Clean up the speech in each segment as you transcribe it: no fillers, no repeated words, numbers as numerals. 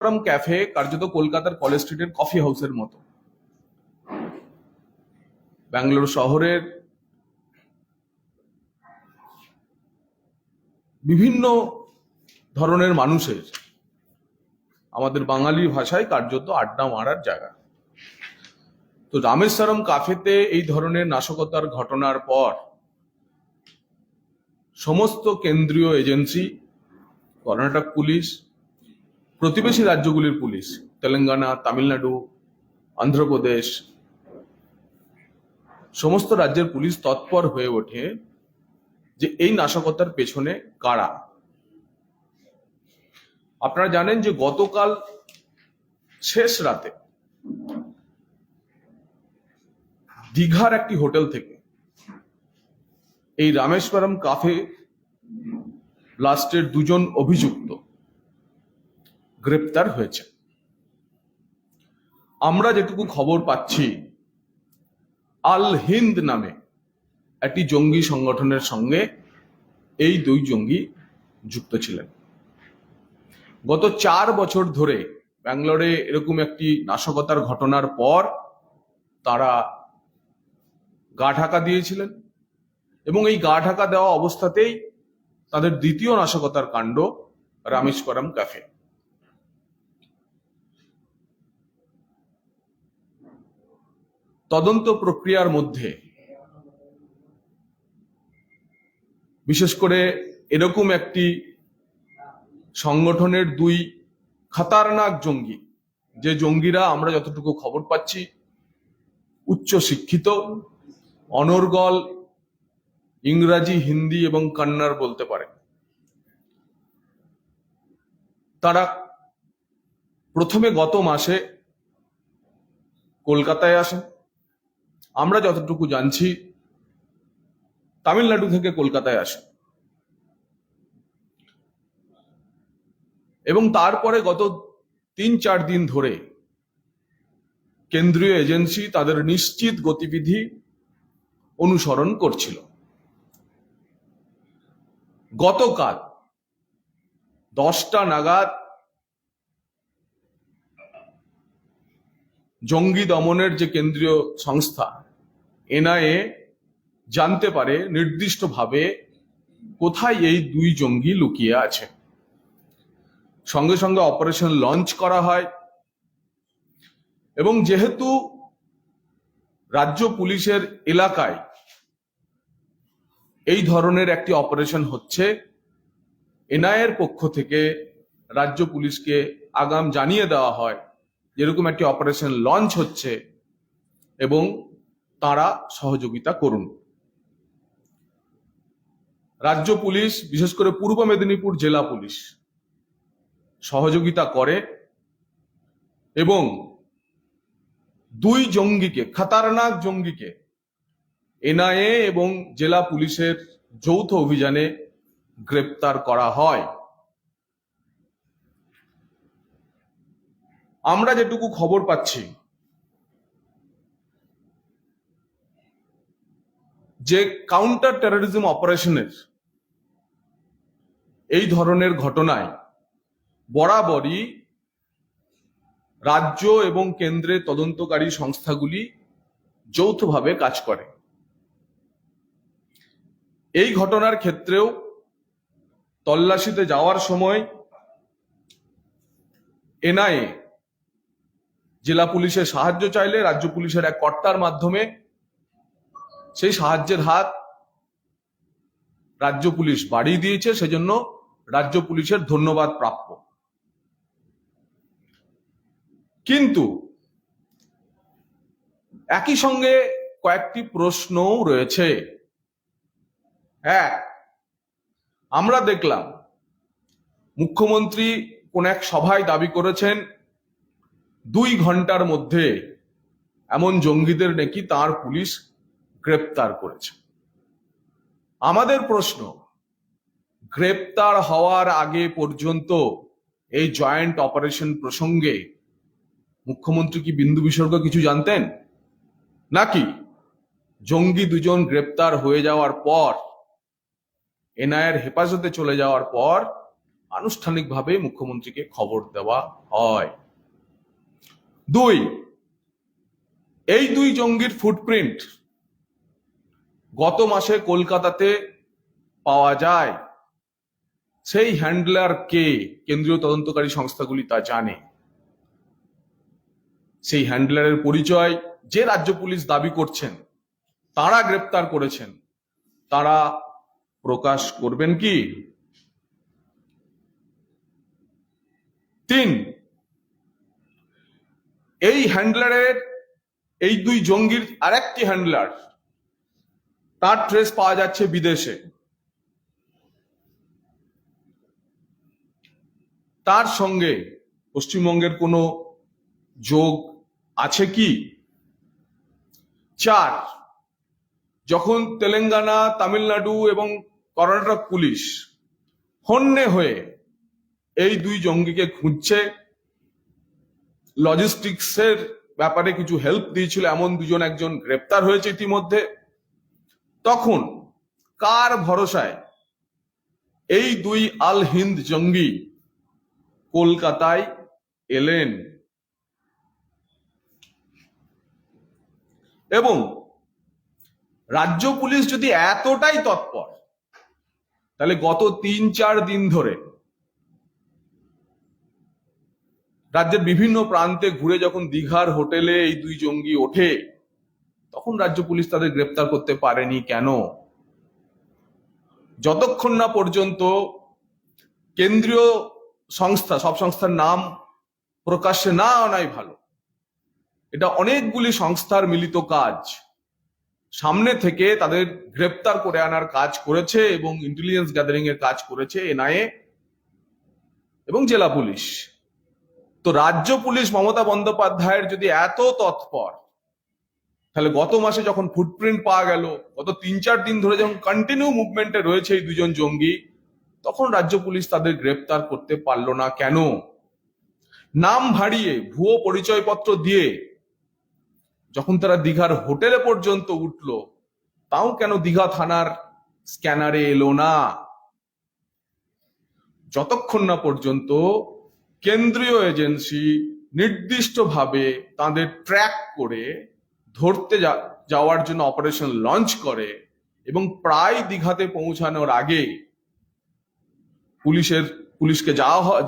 Cafe কার্যত কলকাতার college স্ট্রিটের কফি হাউসের মতো। ব্যাঙ্গালোর শহরের বিভিন্ন ধরনের মানুষের, আমাদের বাঙালি ভাষায় কার্যত আড্ডা মারার জায়গা। তো রামেশ্বরম কাফেতে এই ধরনের নাশকতার ঘটনার পর সমস্ত কেন্দ্রীয় এজেন্সি, কর্ণাটক পুলিশ, প্রতিবেশী রাজ্যগুলির পুলিশ, তেলেঙ্গানা, তামিলনাড়ু, অন্ধ্রপ্রদেশ, সমস্ত রাজ্যের পুলিশ তৎপর হয়ে ওঠে যে এই নাশকতার পেছনে কারা। আপনারা জানেন যে গতকাল শেষ রাতে দীঘার একটি হোটেল থেকে এই রামেশ্বরম কাফে ব্লাস্টের দুজন অভিযুক্ত গ্রেপ্তার হয়েছে। আমরা যেটুকু খবর পাচ্ছি, আল হিন্দ নামে একটি জঙ্গি সংগঠনের সঙ্গে এই দুই জঙ্গি যুক্ত ছিলেন। গত 4 বছর ধরে ব্যাঙ্গালোরে এরকম একটি নাশকতার ঘটনার পর তারা গা ঢাকা দিয়েছিলেন এবং এই গা ঢাকা দেওয়া অবস্থাতেই তাদের দ্বিতীয় নাশকতার কাণ্ড রামেশ্বরম ক্যাফে। তদন্ত প্রক্রিয়ার মধ্যে বিশেষ করে এরকম একটি সংগঠনের দুই খতরনাক জঙ্গি, যে জঙ্গিরা আমরা যতটুকু খবর পাচ্ছি উচ্চ শিক্ষিত, অনর্গল ইংরাজি, হিন্দি এবং কন্নড় বলতে পারে। তারা প্রথমে গত মাসে কলকাতায় আসেন। আমরা যতটুকু জানছি তামিলনাড়ু থেকে কলকাতায় আসেন এবং তারপরে গত 3-4 দিন ধরে কেন্দ্রীয় এজেন্সি তাদের নিশ্চিত গতিবিধি অনুসরণ করছিল। গতকাল 10টা নাগাদ জঙ্গি দমনের যে কেন্দ্রীয় সংস্থা এনআইএ জানতে পারে নির্দিষ্টভাবে কোথায় এই দুই জঙ্গি লুকিয়ে আছে। সঙ্গে সঙ্গে অপারেশন লঞ্চ করা হয় এবং যেহেতু রাজ্য পুলিশের এলাকায় এই ধরনের একটি অপারেশন হচ্ছে, এনআইএর পক্ষ থেকে রাজ্য পুলিশকে আগাম জানিয়ে দেওয়া হয় যেরকম একটি অপারেশন লঞ্চ হচ্ছে এবং তারা সহযোগিতা করুন। রাজ্য পুলিশ, বিশেষ করে পূর্ব মেদিনীপুর জেলা পুলিশ সহযোগিতা করে এবং দুই জঙ্গিকে, খতরনাক জঙ্গিকে এনআইএ এবং জেলা পুলিশের যৌথ অভিযানে গ্রেপ্তার করা হয়। আমরা যেটুকু খবর পাচ্ছি যে কাউন্টার টেররিজম অপারেশনের এই ধরনের ঘটনায় বরাবরই রাজ্য এবং কেন্দ্রের তদন্তকারী সংস্থাগুলি যৌথভাবে কাজ করে। এই ঘটনার ক্ষেত্রেও তল্লাশিতে যাওয়ার সময় এনআইএ জেলা পুলিশের সাহায্য চাইলে রাজ্য পুলিশের এক কর্তার মাধ্যমে সেই সাহায্যের হাত রাজ্য পুলিশ বাড়িয়ে দিয়েছে, সেজন্য রাজ্য পুলিশের ধন্যবাদ প্রাপ্য। কিন্তু একই সঙ্গে কয়েকটি প্রশ্নও রয়েছে। আমরা দেখলাম মুখ্যমন্ত্রী কোন এক সভায় দাবি করেছেন 2 ঘন্টার মধ্যে এমন জঙ্গিদের নাকি তার পুলিশ গ্রেপ্তার করেছে। আমাদের প্রশ্ন, গ্রেপ্তার হওয়ার আগে পর্যন্ত এই জয়েন্ট অপারেশন প্রসঙ্গে মুখ্যমন্ত্রী কি বিন্দু বিসর্গ কিছু জানতেন? নাকি জঙ্গি দুজন গ্রেপ্তার হয়ে যাওয়ার পর, এনআইএর হেফাজতে চলে যাওয়ার পর আনুষ্ঠানিকভাবে মুখ্যমন্ত্রীকে খবর দেওয়া হয়। 2, এই দুই জঙ্গির ফুটপ্রিন্ট গত মাসে কলকাতাতে পাওয়া যায়। সেই হ্যান্ডলার কে কেন্দ্রীয় তদন্তকারী সংস্থাগুলি তা জানে। সেই হ্যান্ডলারের পরিচয় যে রাজ্য পুলিশ দাবি করছেন তারা গ্রেপ্তার করেছেন, তারা প্রকাশ করবেন কি? 3, এই হ্যান্ডলারের, এই দুই জঙ্গির আরেকটি হ্যান্ডলার, তার ট্রেস পাওয়া যাচ্ছে বিদেশে। তার সঙ্গে পশ্চিমবঙ্গের কোনো যোগ আছে কি? 4, যখন তেলেঙ্গানা, তামিলনাড়ু এবং কর্ণাটক পুলিশ হন্যে হয়ে এই দুই জঙ্গিকে খুঁজছে, লজিস্টিক্সের ব্যাপারে কিছু হেল্প দিয়েছিল এমন দুজন একজন গ্রেপ্তার হয়েছে ইতিমধ্যে, তখন কার ভরসায় এই দুই আল হিন্দ জঙ্গি কলকাতায় এলেন? এবং রাজ্য পুলিশ যদি এতটাই তৎপর, তাহলে গত 3-4 দিন ধরে রাজ্যের বিভিন্ন প্রান্তে ঘুরে যখন দীঘার হোটেলে এই দুই জঙ্গি ওঠে, তখন রাজ্য পুলিশ তাদের গ্রেপ্তার করতে পারেনি কেন? যতক্ষণ না পর্যন্ত কেন্দ্রীয় সংস্থা, সব সংস্থার নাম প্রকাশ্যে না আনাই ভালো, এটা অনেকগুলি সংস্থার মিলিত কাজ, সামনে থেকে তাদের গ্রেপ্তার করে আনার কাজ করেছে এবং ইন্টেলিজেন্স গ্যাদারিং এর কাজ করেছে এনআইএ এবং জেলা পুলিশ। তো রাজ্য পুলিশ মমতা বন্দ্যোপাধ্যায়ের যদি এত তৎপর, তাহলে গত মাসে যখন ফুটপ্রিন্ট পাওয়া গেল, গত 3-4 দিন ধরে যখন কন্টিনিউ মুভমেন্টে রয়েছে এই দুজন জঙ্গি, তখন রাজ্য পুলিশ তাদের গ্রেপ্তার করতে পারলো না কেন? নাম ভাড়িয়ে, ভুয়ো পরিচয়পত্র দিয়ে যখন তারা দীঘার হোটেলে পর্যন্ত উঠলো, তাও কেন দীঘা থানার স্ক্যানারে এলো না? যতক্ষণ না পর্যন্ত কেন্দ্রীয় এজেন্সি নির্দিষ্টভাবে তাদের ট্র্যাক করে ধরতে যাওয়ার জন্য অপারেশন লঞ্চ করে এবং প্রায় দীঘাতে পৌঁছানোর আগে পুলিশকে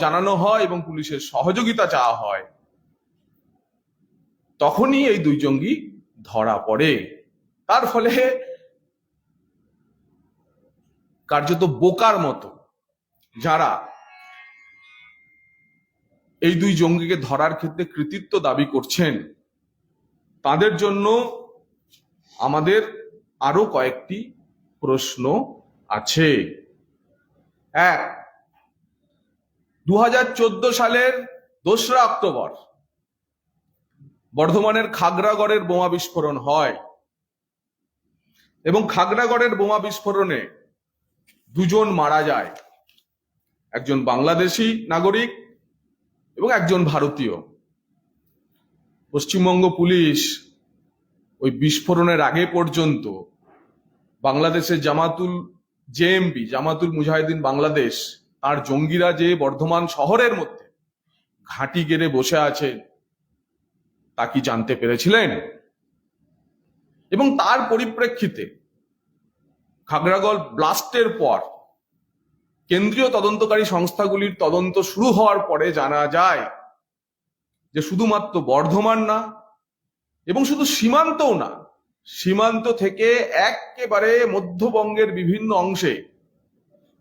জানানো হয় এবং পুলিশের সহযোগিতা চাওয়া হয়, তখনই এই দুই জঙ্গি ধরা পড়ে। তার ফলে কার্যত বোকার মতো যারা এই দুই জঙ্গিকে ধরার ক্ষেত্রে কৃতিত্ব দাবি করছেন, তাদের জন্য আমাদের আরো কয়েকটি প্রশ্ন আছে। 1, 2014 সালের 2রা অক্টোবর বর্ধমানের খাগড়াগড়ের বোমা বিস্ফোরণ হয় এবং খাগড়াগড়ের বোমা বিস্ফোরণে দুজন মারা যায়, একজন বাংলাদেশি নাগরিক এবং একজন ভারতীয়। পশ্চিমবঙ্গ পুলিশ ওই বিস্ফোরণের আগে পর্যন্ত বাংলাদেশের জামাতুল মুজাহিদিন বাংলাদেশ, তার জঙ্গিরা যে বর্ধমান শহরের মধ্যে ঘাঁটি গেড়ে বসে আছে তা কি জানতে পেরেছিলেন? এবং তার পরিপ্রেক্ষিতে খাগড়াগড় ব্লাস্টের পর কেন্দ্রীয় তদন্তকারী সংস্থাগুলির তদন্ত শুরু হওয়ার পরে জানা যায় যে শুধুমাত্র বর্ধমান না এবং শুধু সীমান্তও না, সীমান্ত থেকে একেবারে মধ্যবঙ্গের বিভিন্ন অংশে,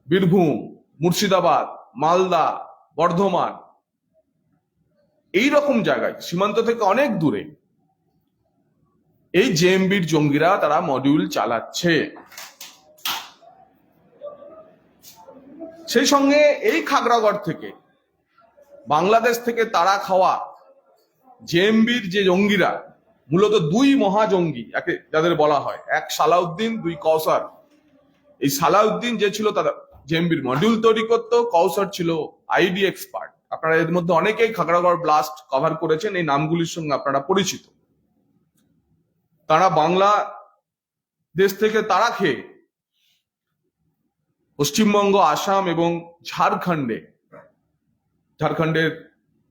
বীরভূম, মুর্শিদাবাদ, মালদা, বর্ধমান, এই রকম জায়গায় সীমান্ত থেকে অনেক দূরে এই জেএমবির জঙ্গিরা তারা মডিউল চালাচ্ছে। সেই সঙ্গে এই খাগড়াগড় থেকে, বাংলাদেশ থেকে তারা খাওয়া জেএমবির যে জঙ্গিরা, মূলত দুই মহাজঙ্গি যাদের বলা হয়, এক সালাউদ্দিন, দুই কৌসার। এই সালাউদ্দিন যে ছিল তারা জেএমবির মডিউল তৈরি করতো, কৌসার ছিল আইডি এক্সপার্ট। আপনারা এর মধ্যে অনেকেই খাগড়াগড় ব্লাস্ট কভার করেছেন, এই নামগুলির সঙ্গে আপনারা পরিচিত। তারা বাংলাদেশ থেকে তারা খেয়ে পশ্চিমবঙ্গ, আসাম এবং ঝাড়খণ্ডের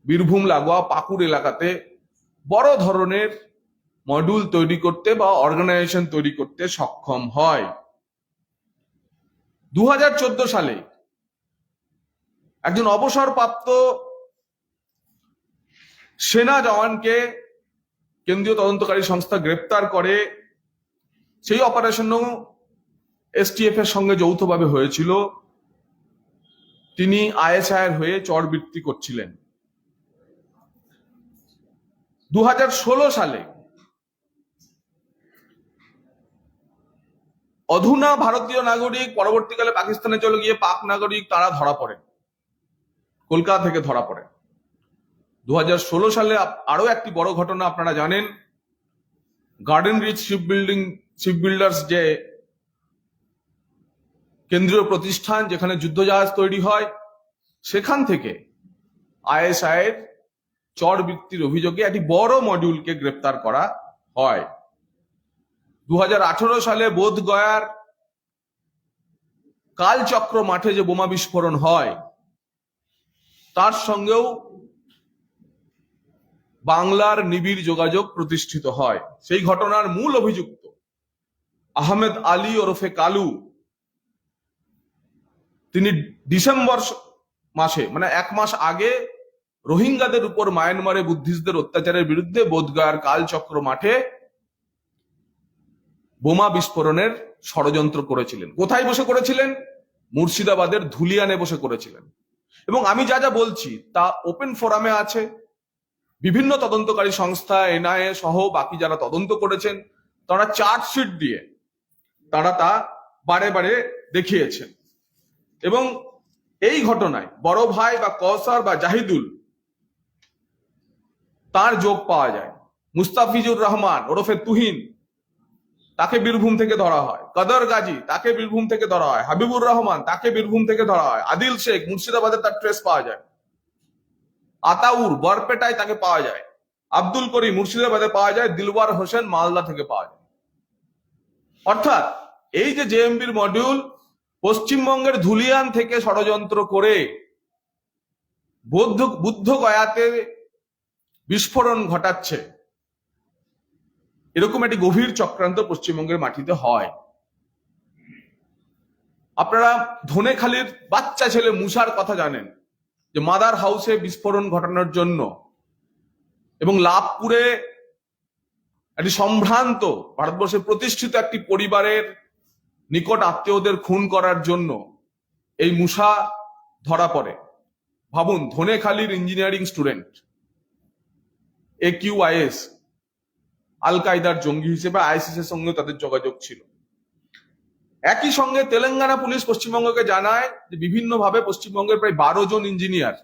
বীরভূম লাগোয়া পাকুড় এলাকাতে বড় ধরনের মডিউল তৈরি করতে বা অর্গানাইজেশন তৈরি করতে সক্ষম হয়। 2014 সালে একজন অবসরপ্রাপ্ত সেনা জওয়ানকে কেন্দ্রীয় তদন্তকারী সংস্থা গ্রেপ্তার করে। সেই অপারেশনও এসটিএফ এর সঙ্গে যৌথভাবে হয়েছিল। তিনি আইএসআইয়ের হয়ে চরবৃত্তি করছিলেন। 2016 সালে অধুনা ভারতীয় নাগরিক, পরবর্তীকালে পাকিস্তানে চলে গিয়ে পাক নাগরিক, তারা ধরা পড়ে, কলকাতা থেকে ধরা পড়ে। 2016 সালে আরো একটি বড় ঘটনা আপনারা জানেন, গার্ডেন রিচ শিপবিল্ডার্স যে কেন্দ্রীয় প্রতিষ্ঠান যেখানে যুদ্ধজাহাজ তৈরি হয়, সেখান থেকে আইএসআই এর চরবৃত্তির অভিযোগে একটি বড় মডিউলকে গ্রেপ্তার করা হয়। 2018 সালে বোধগয়ার কালচক্র মাঠে যে বোমা বিস্ফোরণ হয়, তার সঙ্গেও বাংলার নিবিড় যোগাযোগ প্রতিষ্ঠিত হয়। সেই ঘটনার মূল অভিযুক্ত আহমেদ আলী ওরফে কালু, তিনি ডিসেম্বর মাসে, মানে 1 মাস আগে, রোহিঙ্গাদের উপর মায়ানমারে বুদ্ধিস্টদের অত্যাচারের বিরুদ্ধে বোধগয়ার কালচক্র মাঠে বোমা বিস্ফোরণের ষড়যন্ত্র করেছিলেন। কোথায় বসে করেছিলেন? মুর্শিদাবাদের ধুলিয়ানে বসে করেছিলেন। এবং আমি যা যা বলছি তা ওপেন ফোরামে আছে। বিভিন্ন তদন্তকারী সংস্থা, এনআইএ সহ বাকি যারা তদন্ত করেছেন, তারা চার্জশিট দিয়ে তারা তা বারে বারে দেখিয়েছেন। এবং এই ঘটনায় বড় ভাই বা কওসার বা জাহিদুল, তার যোগ পাওয়া যায়। মুস্তাফিজুর রহমান ওরফে তুহিন, তাকে বীরভূম থেকে ধরা হয়। কদর গাজী, তাকে বীরভূম থেকে ধরা হয়। হাবিবুর রহমান, তাকে বীরভূম থেকে ধরা হয়। আদিল শেখ, মুর্শিদাবাদে তার ট্রেস পাওয়া যায়। আতাউর, বরপেটায় তাকে পাওয়া যায়। আব্দুল করিম, মুর্শিদাবাদে পাওয়া যায়। দিলওয়ার হোসেন, মালদা থেকে পাওয়া যায়। অর্থাৎ এই যে জেএমবির মডিউল পশ্চিমবঙ্গের ধুলিয়ান থেকে ষড়যন্ত্র করে বুদ্ধগয়াতে বিস্ফোরণ ঘটাচ্ছে, এরকম একটি গভীর চক্রান্ত পশ্চিমবঙ্গের মাটিতে হয়। আপনারা ধনেখালির বাচ্চা ছেলে মুসার কথা জানেন, যে মাদার হাউসে বিস্ফোরণ ঘটানোর জন্য এবং লাভপুরে একটি সম্ভ্রান্ত ভারতবর্ষের প্রতিষ্ঠিত একটি পরিবারের নিকট আত্মীয়দের খুন করার জন্য এই মুসা ধরা পড়ে। ভাবুন, ধনেখালির ইঞ্জিনিয়ারিং স্টুডেন্ট, AQIS, আল কায়দার জঙ্গি হিসেবে আইসিস এর সঙ্গে তাদের যোগাযোগ ছিল। একই সঙ্গে তেলেঙ্গানা পুলিশ পশ্চিমবঙ্গকে জানায় যে বিভিন্নভাবে পশ্চিমবঙ্গের প্রায় 12 জন ইঞ্জিনিয়ার,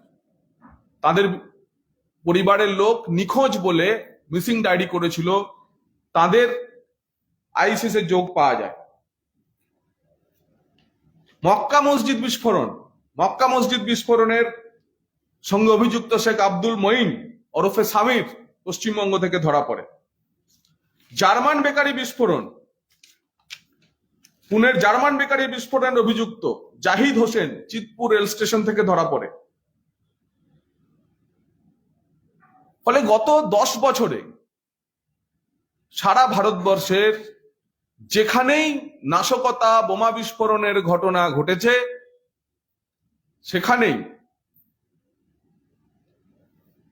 তাদের পরিবারের লোক নিখোঁজ বলে মিসিং ডায়েরি করেছিল, তাদের আইসিস এর যোগ পাওয়া যায়। মক্কা মসজিদ বিস্ফোরণের সঙ্গে অভিযুক্ত শেখ আব্দুল মঈন ওরফে সামির পশ্চিমবঙ্গ থেকে ধরা পড়ে। জার্মান বেকারি বিস্ফোরণ, পুনের জার্মান বেকারি বিস্ফোরণের অভিযুক্ত জাহিদ হোসেন চিতপুর রেল স্টেশন থেকে ধরা পড়ে। ফলে গত 10 বছরে সারা ভারতবর্ষের যেখানেই নাশকতা, বোমা বিস্ফোরণের ঘটনা ঘটেছে, সেখানেই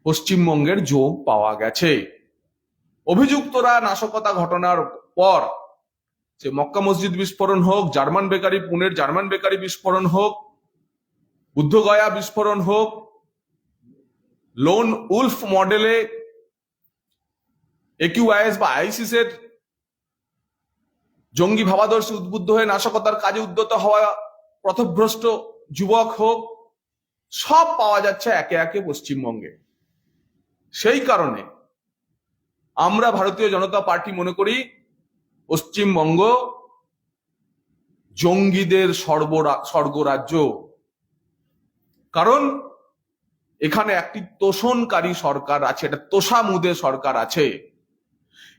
পশ্চিমবঙ্গের যোগ পাওয়া গেছে। অভিযুক্তরা নাশকতা ঘটনার পর, যে মক্কা মসজিদ বিস্ফোরণ হোক, পুনের জার্মান বেকারি বিস্ফোরণ হোক, বুদ্ধগয়া বিস্ফোরণ হোক, লোন উলফ মডেলে AQIS বা আইসিস এর জঙ্গি ভাবাদর্শে উদ্বুদ্ধ হয়ে নাশকতার কাজে উদ্যত হওয়া পথভ্রষ্ট যুবক হোক, সব পাওয়া যাচ্ছে একে একে পশ্চিমবঙ্গে। সেই কারণে আমরা ভারতীয় জনতা পার্টি মনে করি পশ্চিমবঙ্গ জঙ্গিদের স্বর্গরাজ্য। কারণ এখানে একটি তোষণকারী সরকার আছে, এটা তোষামুদে সরকার আছে।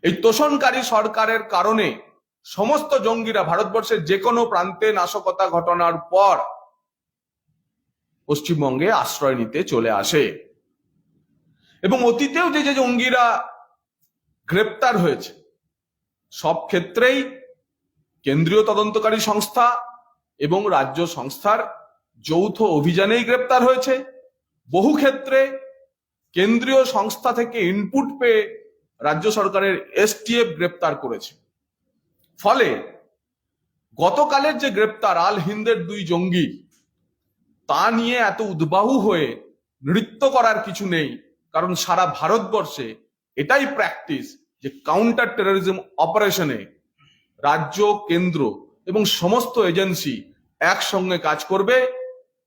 এই তোষণকারী সরকারের কারণে সমস্ত জঙ্গিরা ভারতবর্ষের যে কোনো প্রান্তে নাশকতা ঘটনার পর পশ্চিমবঙ্গে আশ্রয় নিতে চলে আসে। এবং অতীতেও যে যে জঙ্গিরা গ্রেপ্তার হয়েছে সব ক্ষেত্রেই কেন্দ্রীয় তদন্তকারী সংস্থা এবং রাজ্য সংস্থার যৌথ অভিযানেই গ্রেপ্তার হয়েছে। বহু ক্ষেত্রে কেন্দ্রীয় সংস্থা থেকে ইনপুট পেয়ে রাজ্য সরকারের এসটিএফ গ্রেপ্তার করেছে। ফলে গতকালের যে গ্রেপ্তার আল হিন্দের দুই জঙ্গি, তা নিয়ে এত উদ্বাহু হয়ে নৃত্য করার কিছু নেই। কারণ সারা ভারতবর্ষে এটাই প্র্যাকটিস যে কাউন্টার টেরোরিজম অপারেশনে রাজ্য, কেন্দ্র এবং সমস্ত এজেন্সি একসঙ্গে কাজ করবে।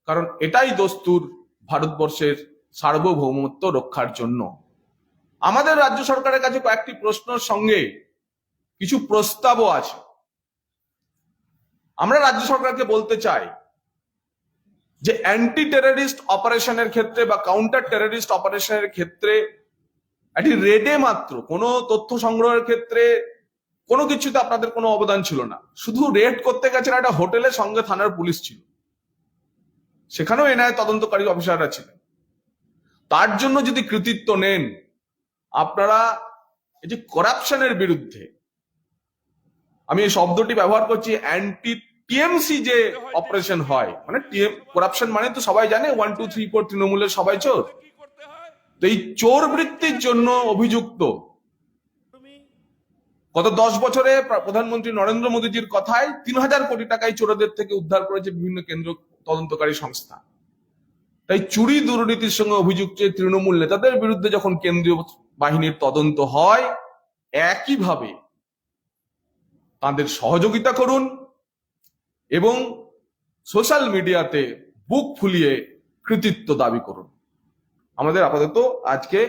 কারণ এটাই দস্তুর ভারতবর্ষের সার্বভৌমত্ব রক্ষার জন্য। আমাদের রাজ্য সরকারের কাছে কয়েকটি প্রশ্নের সঙ্গে কিছু প্রস্তাবও আছে। আমরা রাজ্য সরকারকে বলতে চাই যে অ্যান্টি টেররিস্ট অপারেশনের ক্ষেত্রে বা কাউন্টার টেররিস্ট অপারেশনের ক্ষেত্রে একটি রেডে মাত্র কোনো তথ্য সংগ্রহের ক্ষেত্রে কোনো কিছুতে আপনাদের কোনো অবদান ছিল না। শুধু রেড করতে গেছেন একটা হোটেলের সঙ্গে থানার পুলিশ ছিল, সেখানেও এনআইএ তদন্তকারী অফিসাররা ছিলেন। তার জন্য যদি কৃতিত্ব নেন আপনারা, এই যে করাপশনের বিরুদ্ধে, আমি এই শব্দটি ব্যবহার করছি, অ্যান্টি টিএমসি যে অপারেশন হয়, মানে করাপশন মানে তো সবাই জানে 1 2 3 4 তৃণমূলের সবাই চোর। তো এই চোর বৃত্তির জন্য অভিযুক্ত গত 10 বছরে প্রধানমন্ত্রী নরেন্দ্র মোদীজির কথায় 3000 কোটি টাকায় চোরদের থেকে উদ্ধার করেছে বিভিন্ন কেন্দ্র তদন্তকারী সংস্থা। তাই চুরি দুর্নীতির সঙ্গে অভিযুক্ত তৃণমূল নেতাদের বিরুদ্ধে যখন কেন্দ্রীয় বাহিনীর তদন্ত হয়, একইভাবে তাদের সহযোগিতা করুন এবং সোশ্যাল মিডিয়াতে বুক ফুলিয়ে কৃতিত্ব দাবি করুন। আমাদের আপাতত আজকে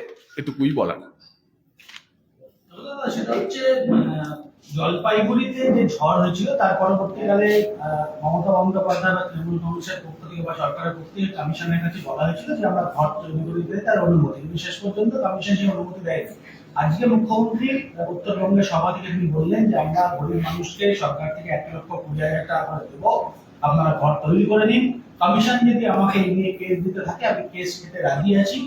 এটুকুই বলার। সেটা হচ্ছে জলপাইগুড়িতে যে ঝড় হয়েছিল তার পরবর্তীকালে মমতা বন্দ্যোপাধ্যায় বা তৃণমূল কংগ্রেসের পক্ষ থেকে বা সরকারের পক্ষ থেকে কমিশনের কাছে বলা হয়েছিল যে আমরা ঘর তৈরি করে দিতে তার অনুমতি, কিন্তু শেষ পর্যন্ত কমিশন সেই অনুমতি দেয়নি। আজকে মুখ্যমন্ত্রী উত্তরবঙ্গের সভা থেকে তিনি বললেন যে আমরা গরিব মানুষকে সরকার থেকে 1,20,000 টাকা করে দেবো, আপনারা ঘর তৈরি করে নিন। কমিশন যদি আমাকে এই নিয়ে কেস দিতে থাকে আমি কেস নিতে রাজি আছি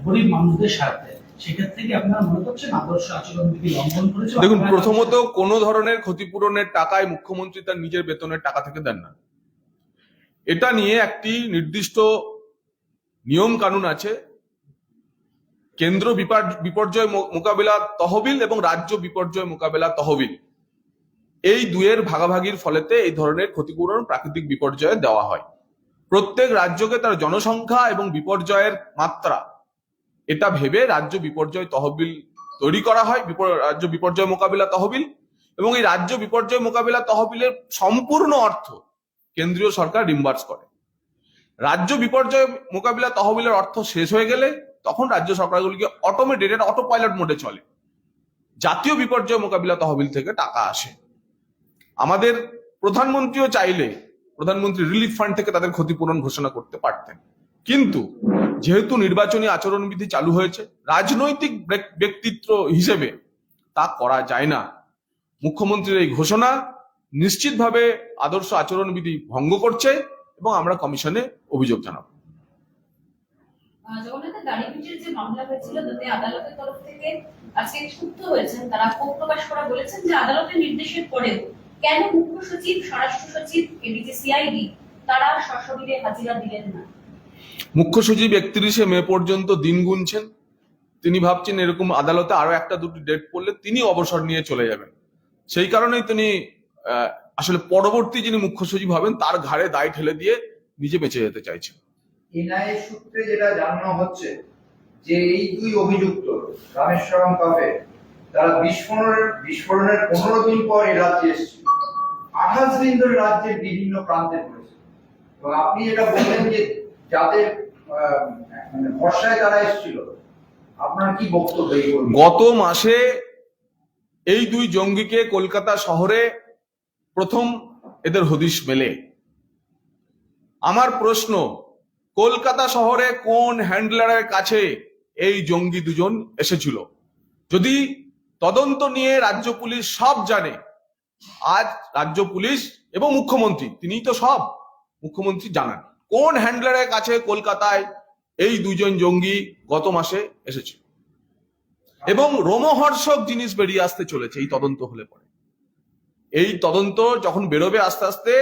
গরিব মানুষদের স্বার্থে। সেক্ষেত্রে কি আপনারা মনে করছেন আদর্শ আচরণবিধি লঙ্ঘন করেছে? দেখুন, প্রথমত কোনো ধরনের ক্ষতিপূরণের টাকায় মুখ্যমন্ত্রী তার নিজের বেতনের টাকা থেকে দেন না। এটা নিয়ে একটি নির্দিষ্ট নিয়ম কানুন আছে। কেন্দ্র বিপর্যয় মোকাবিলা তহবিল এবং রাজ্য বিপর্যয় মোকাবিলা তহবিল, এই দুয়ের ভাগাভাগির ফলেতে এই ধরনের ক্ষতিপূরণ প্রাকৃতিক বিপর্যয়ে দেওয়া হয়। প্রত্যেক রাজ্যকে তার জনসংখ্যা এবং বিপর্যয়ের মাত্রা এটা ভেবে রাজ্য বিপর্যয় তহবিল তৈরি করা হয়, রাজ্য বিপর্যয় মোকাবিলা তহবিল। এবং এই রাজ্য বিপর্যয় মোকাবিলা তহবিলের সম্পূর্ণ অর্থ কেন্দ্রীয় সরকার রিম্বার্স করে। রাজ্য বিপর্যয় মোকাবিলা তহবিলের অর্থ শেষ হয়ে গেলে তখন রাজ্য সরকারগুলিকে অটোমেটেড অটো পাইলট মোডে চলে, জাতীয় বিপর্যয় মোকাবিলা তহবিল থেকে টাকা আসে। আমাদের প্রধানমন্ত্রীও চাইলে প্রধানমন্ত্রী রিলিফ ফান্ড থেকে তাদের ক্ষতিপূরণ ঘোষণা করতে পারতেন, কিন্তু যেহেতু নির্বাচনী আচরণবিধি চালু হয়েছে, রাজনৈতিক ব্যক্তিত্ব হিসেবে তা করা যায় না। মুখ্যমন্ত্রীর এই ঘোষণা নিশ্চিতভাবে আদর্শ আচরণবিধি ভঙ্গ করছে এবং আমরা কমিশনে অভিযোগ জানাবো। জগন্নাথের দাড়িভিটের যে মামলা হয়েছিল তাতে আদালতের তরফ থেকে আজকে ক্ষুব্ধ হয়েছেন, তারা ক্ষোভ প্রকাশ করা বলেছেন যে আদালতের নির্দেশের পরেও কেন মুখ্য সচিব, স্বরাষ্ট্র সচিব, এডিজি সিআইডি তারা সশরীরে হাজিরা দিলেন না। মুখ্য সচিব 31শে মে পর্যন্ত দিন গুনছেন। তিনি ভাবছেন এরকম আদালতে আরো একটা দুটি ডেট পড়লে তিনি অবসর নিয়ে চলে যাবেন। সেই কারণেই তিনি আসলে পরবর্তী যিনি মুখ্য সচিব হবেন তার ঘাড়ে দায় ঠেলে দিয়ে নিজে বেঁচে যেতে চাইছেন। এনআইএ সূত্রে যেটা জানানো হচ্ছে যে এই দুই অভিযুক্ত রামেশ্বরম কাফে তারা বিস্ফোরণের 15 দিন পর এই রাজ্যে এসেছিল, 28 দিন ধরে রাজ্যের বিভিন্ন প্রান্তে ঘুরেছে। এবং আপনি যেটা বললেন যে যাদের ভরসায় তারা এসেছিল, আপনার কি বক্তব্য? গত মাসে এই দুই জঙ্গিকে কলকাতা শহরে প্রথম এদের হদিশ মেলে। আমার প্রশ্ন, কলকাতা শহরে কোন হ্যান্ডলারের কাছে এই জঙ্গি দুজন এসেছিল? যদি তদন্ত নিয়ে রাজ্য পুলিশ সব জানে, আজ রাজ্য পুলিশ এবং মুখ্যমন্ত্রী, তিনিই তো সব, মুখ্যমন্ত্রী জানান কোন হ্যান্ডলারের কাছে কলকাতায় এই দুজন জঙ্গি গত মাসে এসেছে, এবং রোমহর্ষক জিনিস বেরিয়ে আসতে চলেছে এই তদন্ত হলে পরে। এই তদন্ত যখন বেরোবে আস্তে আস্তে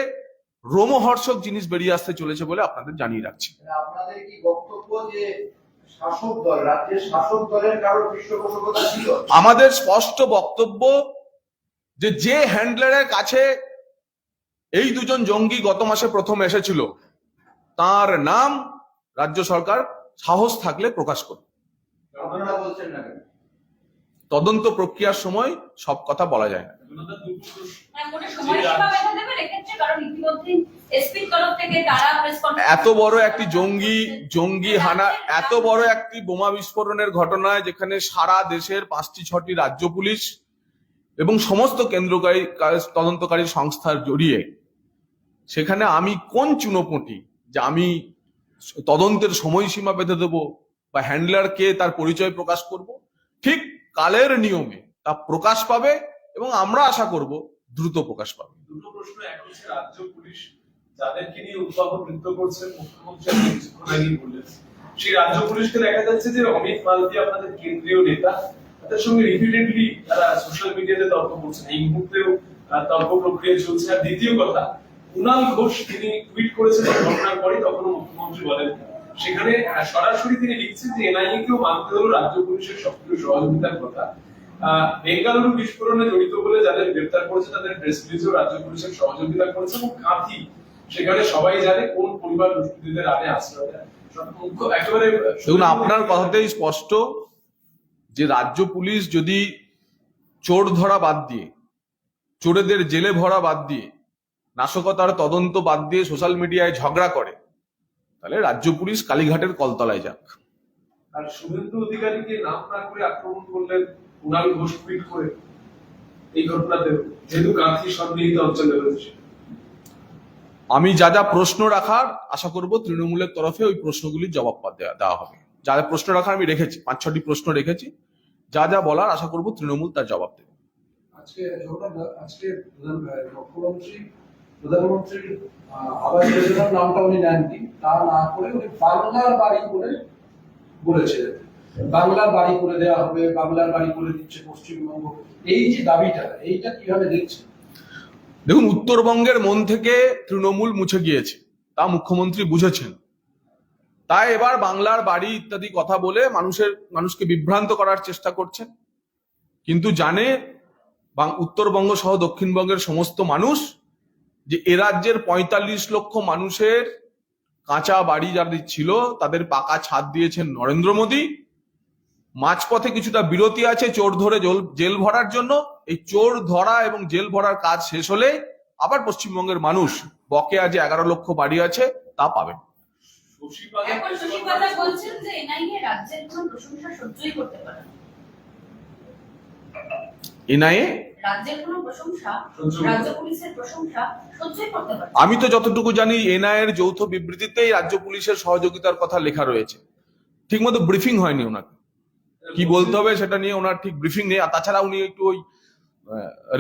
রোমহর্ষক জিনিস বেরিয়ে আসতে চলেছে বলে আপনাদের জানিয়ে রাখছি। আপনাদের কি বক্তব্য যে শাসক দল, রাজ্যের শাসক দলের কারো পৃষ্ঠপোষকতা ছিল? আমাদের স্পষ্ট বক্তব্য যে হ্যান্ডলারের কাছে এই দুজন জঙ্গি গত মাসে প্রথম এসেছিল তার নাম রাজ্য সরকার সাহস থাকলে প্রকাশ করবে। আপনারা বলছেন না কেন? তদন্ত প্রক্রিয়ার সময় সব কথা বলা যায় না। কোনো সময়সীমা বেঁধে দেবেন এক্ষেত্রে? কারণ ইতিমধ্যে এসপির তরফ থেকে তারা এত বড় একটি জঙ্গি হানা, এত বড় একটি বোমা বিস্ফোরণের ঘটনায় যেখানে সারা দেশের 5টি-6টি রাজ্য পুলিশ এবং সমস্ত কেন্দ্রীয় তদন্তকারী সংস্থার জড়িয়ে, সেখানে আমি কোন চুনোপুঁটি যে আমি তদন্তের সময়সীমা বেঁধে দেবো বা হ্যান্ডলারকে তার পরিচয় প্রকাশ করব? ঠিক কালের নিয়মে তা প্রকাশ পাবে এবং আমরা আশা করব দ্রুত প্রকাশ পাবে। দুটো প্রশ্ন, এক হচ্ছে রাজ্য পুলিশ যাদেরকে নিয়ে উদ্বাহ নৃত্য করছে, মুখ্যমন্ত্রী কিছুক্ষণ আগেই বললেন, সেই রাজ্য পুলিশকে দেখা যাচ্ছে যে অমিত মালভি আপনাদের কেন্দ্রীয় নেতা, তাদের সঙ্গে রিপিটেডলি তারা সোশ্যাল মিডিয়াতে তর্ক করছেন, এই মুহূর্তেও তর্ক প্রক্রিয়া চলছে। আর দ্বিতীয় কথা, কুণাল ঘোষ তিনি টুইট করেছেন ঘটনার পরে, তখনও মুখ্যমন্ত্রী বলেন, সেখানে সরাসরি তিনি লিখছেন যে এনআইএ কেও মানতে হলো রাজ্য পুলিশের সক্রিয় সহযোগিতার কথা। বেঙ্গালুরু বিস্ফোরণে জড়িত বলে যাদের গ্রেফতার করেছে তাদের প্রেস রিলিজেও রাজ্য পুলিশের সহযোগিতা করেছে, এবং কাঁথি সেখানে সবাই জানে কোন পরিবার দুষ্কৃতীদের আড়ে আশ্রয় দেয়। একেবারে দেখুন, আপনার কথাতেই স্পষ্ট যে রাজ্য পুলিশ যদি চোর ধরা বাদ দিয়ে, চোরেদের জেলে ভরা বাদ দিয়ে, নাশকতার তদন্ত বাদ দিয়ে সোশ্যাল মিডিয়ায় ঝগড়া করে, তাহলে রাজ্য পুলিশ কালীঘাটের কলতলায় যাক। আর শুভেন্দু অধিকারীকে নাম না করে আক্রমণ করলেন কুণাল ঘোষ টুইট করে এই ঘটনাতে, যেহেতু কাঁথি সন্নিহিত অঞ্চলে রয়েছে। আমি যা যা প্রশ্ন রাখার আশা করব তৃণমূলের তরফে ওই প্রশ্নগুলির জবাব দেওয়া হবে। যা যা প্রশ্ন রাখার আমি রেখেছি, 5-6টি প্রশ্ন রেখেছি, যা যা বলার আশা করব তৃণমূল তার জবাব দেবে। আজকে প্রধানমন্ত্রীর আবাস যোজনার নামটা উনি নেননি, তা না করে উনি বাংলার বাড়ি করে বলেছে, বাংলার বাড়ি করে দেওয়া হবে, বাংলার বাড়ি করে দিচ্ছে পশ্চিমবঙ্গ। এই যে দাবিটা, এইটা কিভাবে দেখছেন? দেখুন, উত্তরবঙ্গের মন থেকে তৃণমূল মুছে গিয়েছে, তা মুখ্যমন্ত্রী বুঝেছেন। তাই এবার বাংলার বাড়ি ইত্যাদি কথা বলে মানুষকে বিভ্রান্ত করার চেষ্টা করছেন, কিন্তু জানে উত্তরবঙ্গ সহ দক্ষিণবঙ্গের সমস্ত মানুষ যে এ রাজ্যের 45 লক্ষ মানুষের কাঁচা বাড়ি যাদের ছিল তাদের পাকা ছাদ দিয়েছেন নরেন্দ্র মোদী। মাঝপথে কিছুটা বিরতি আছে চোর ধরে জেল ভরার জন্য। এই চোর ধরা এবং জেল ভরার কাজ শেষ হলে আবার পশ্চিমবঙ্গের মানুষ বকেয়া যে 11 লক্ষ বাড়ি আছে তা পাবেন। এখন শশীপাদা বলছেন যে এনআইএ রাজ্যের কোনো প্রশংসা সহ্যই করতে পারে না। এনআইএ রাজ্যের কোনো প্রশংসা, রাজ্য পুলিশের প্রশংসা সহ্যই করতে পারে না। আমি তো যতটুকু জানি এনআইএ এর যৌথ বিবৃতিতেই রাজ্য পুলিশের সহযোগিতার কথা লেখা রয়েছে। ঠিকমতো ব্রিফিং হয়নি ওনাকে, কি বলতে হবে সেটা নিয়ে ওনার ঠিক ব্রিফিং নেই। আর তাছাড়া উনি একটু ওই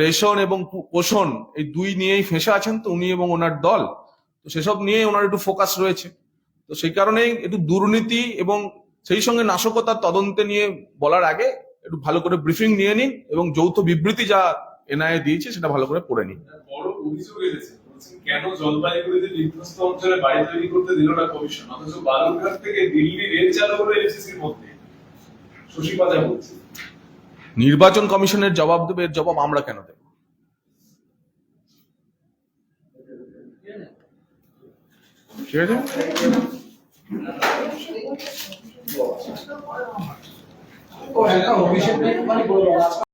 রেশন এবং পোষণ এই দুই নিয়েই ফেঁসে আছেন, তো উনি এবং ওনার দল, তো সেসব নিয়ে ওনার একটু ফোকাস রয়েছে। তো সেই কারণেই একটু দুর্নীতি এবং সেই সঙ্গে নাশকতার তদন্তে নিয়ে বলার আগে একটু ভালো করে ব্রিফিং নিয়ে নিন এবং যৌথ বিবৃতি যা এনআইএ দিয়েছে সেটা ভালো করে পড়ে নিন। বড় অভিযোগ এসেছে, বলছেন কেন জলপাইগুড়িতে বিধ্বস্ত অঞ্চলে বাড়ি তৈরি করতে দিল না কমিশন, অথচ বালুরঘাট থেকে দিল্লি রেল চালু হলো এফসিসির মধ্যে। শশীপাদা বলছে নির্বাচন কমিশনের জবাব দেবে, এর জবাব আমরা কেন দেব? ঠিক আছে, একটা অভিষেক মানে বলবো